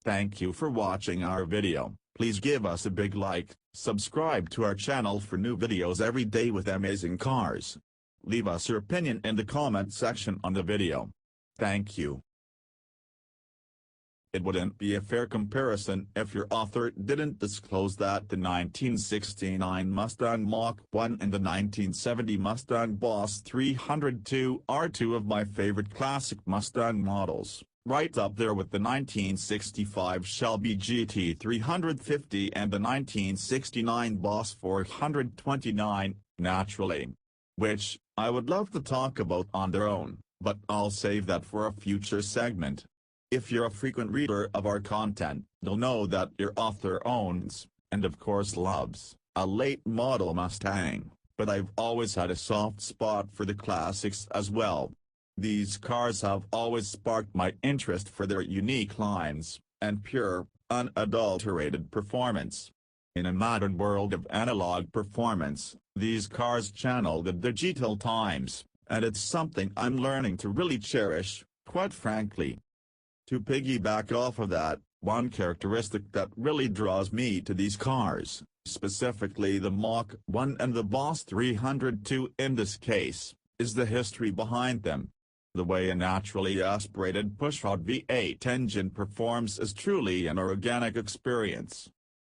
Thank you for watching our video. Please give us a big like, subscribe to our channel for new videos every day with amazing cars. Leave us your opinion in the comment section on the video. Thank you. It wouldn't be a fair comparison if your author didn't disclose that the 1969 Mustang Mach-1 and the 1970 Mustang Boss 302 are two of my favorite classic Mustang models, right up there with the 1965 Shelby GT 350 and the 1969 Boss 429, naturally. Which, I would love to talk about on their own, but I'll save that for a future segment. If you're a frequent reader of our content, you'll know that your author owns, and of course loves, a late model Mustang, but I've always had a soft spot for the classics as well. These cars have always sparked my interest for their unique lines, and pure, unadulterated performance. In a modern world of analog performance, these cars channel the digital times, and it's something I'm learning to really cherish, quite frankly. To piggyback off of that, one characteristic that really draws me to these cars, specifically the Mach-1 and the Boss 302 in this case, is the history behind them. The way a naturally aspirated pushrod V8 engine performs is truly an organic experience.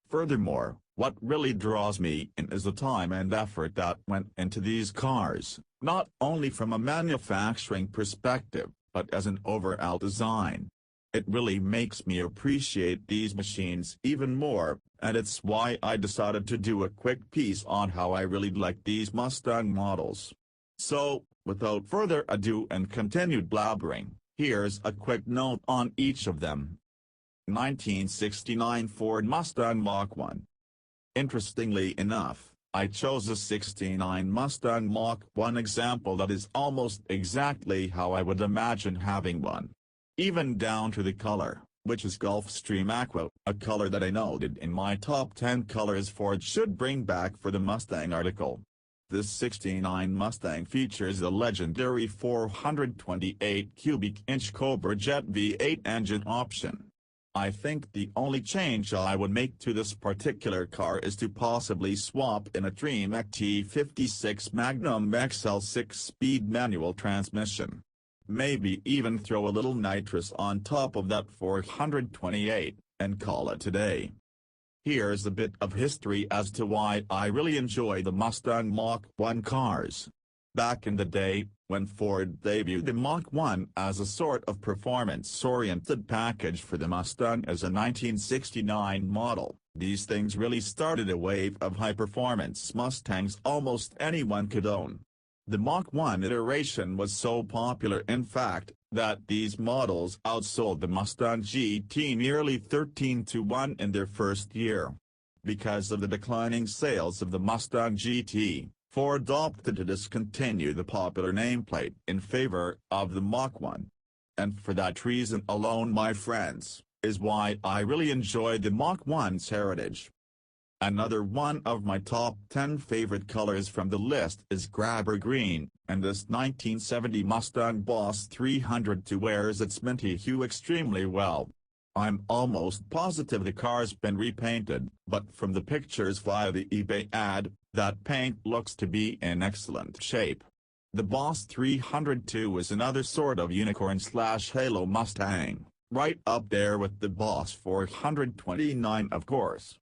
Furthermore, what really draws me in is the time and effort that went into these cars, not only from a manufacturing perspective, but as an overall design. It really makes me appreciate these machines even more, and it's why I decided to do a quick piece on how I really like these Mustang models. So, without further ado and continued blabbering, here's a quick note on each of them. 1969 Ford Mustang Mach-1. Interestingly enough, I chose a '69 Mustang Mach-1 example that is almost exactly how I would imagine having one. Even down to the color, which is Gulfstream Aqua, a color that I noted in my top 10 colors Ford should bring back for the Mustang article. This '69 Mustang features the legendary 428 cubic inch Cobra Jet V8 engine option. I think the only change I would make to this particular car is to possibly swap in a Tremec T56 Magnum XL 6-speed manual transmission. Maybe even throw a little nitrous on top of that 428, and call it a day. Here's a bit of history as to why I really enjoy the Mustang Mach-1 cars. Back in the day, when Ford debuted the Mach-1 as a sort of performance-oriented package for the Mustang as a 1969 model, these things really started a wave of high-performance Mustangs almost anyone could own. The Mach-1 iteration was so popular in fact, that these models outsold the Mustang GT nearly 13-1 in their first year. Because of the declining sales of the Mustang GT, Ford opted to discontinue the popular nameplate in favor of the Mach-1. And for that reason alone, my friends, is why I really enjoy the Mach-1's heritage. Another one of my top 10 favorite colors from the list is Grabber Green, and this 1970 Mustang Boss 302 wears its minty hue extremely well. I'm almost positive the car's been repainted, but from the pictures via the eBay ad, that paint looks to be in excellent shape. The Boss 302 is another sort of unicorn/halo Mustang, right up there with the Boss 429 of course.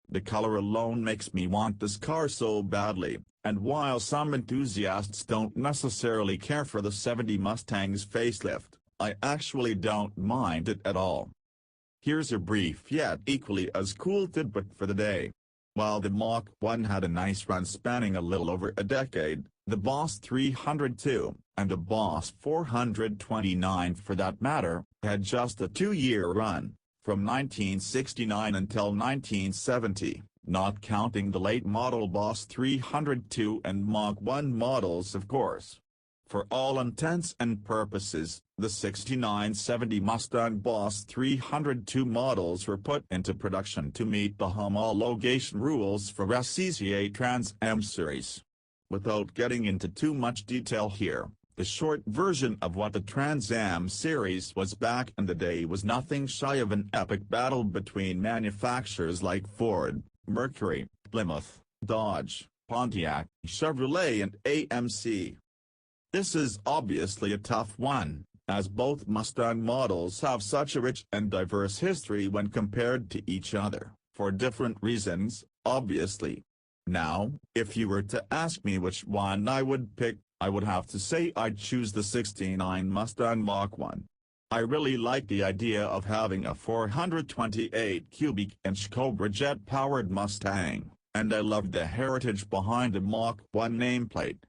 The color alone makes me want this car so badly, and while some enthusiasts don't necessarily care for the '70 Mustang's facelift, I actually don't mind it at all. Here's a brief yet equally as cool tidbit for the day. While the Mach-1 had a nice run spanning a little over a decade, the Boss 302, and the Boss 429 for that matter, had just a 2-year run, from 1969 until 1970, not counting the late model Boss 302 and Mach-1 models of course. For all intents and purposes, the '69-'70 Mustang Boss 302 models were put into production to meet the homologation rules for SCCA Trans Am series. Without getting into too much detail here, The short version of what the Trans Am series was back in the day was nothing shy of an epic battle between manufacturers like Ford, Mercury, Plymouth, Dodge, Pontiac, Chevrolet and AMC. This is obviously a tough one, as both Mustang models have such a rich and diverse history when compared to each other, for different reasons, obviously. Now, if you were to ask me which one I would pick, I would have to say I'd choose the '69 Mustang Mach-1. I really like the idea of having a 428 cubic inch Cobra jet-powered Mustang, and I love the heritage behind the Mach-1 nameplate.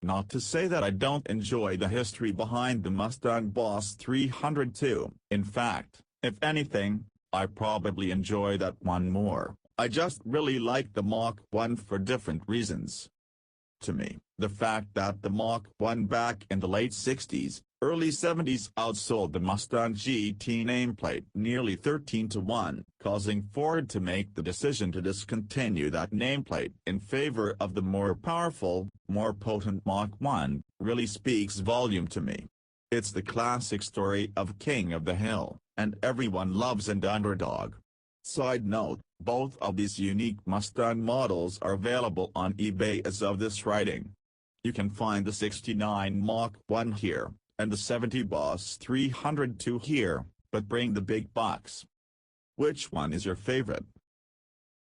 Not to say that I don't enjoy the history behind the Mustang Boss 300 too. In fact, if anything, I probably enjoy that one more. I just really like the Mach-1 for different reasons. To me, the fact that the Mach-1 back in the late 60s, early 70s outsold the Mustang GT nameplate nearly 13-1, causing Ford to make the decision to discontinue that nameplate in favor of the more powerful, more potent Mach-1, really speaks volume to me. It's the classic story of King of the Hill, and everyone loves an underdog. Side note, both of these unique Mustang models are available on eBay as of this writing. You can find the '69 Mach-1 here, and the '70 Boss 302 here, but bring the big bucks. Which one is your favorite?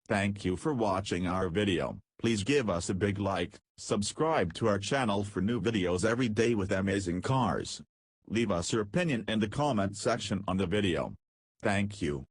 Thank you for watching our video. Please give us a big like, subscribe to our channel for new videos every day with amazing cars. Leave us your opinion in the comment section on the video. Thank you.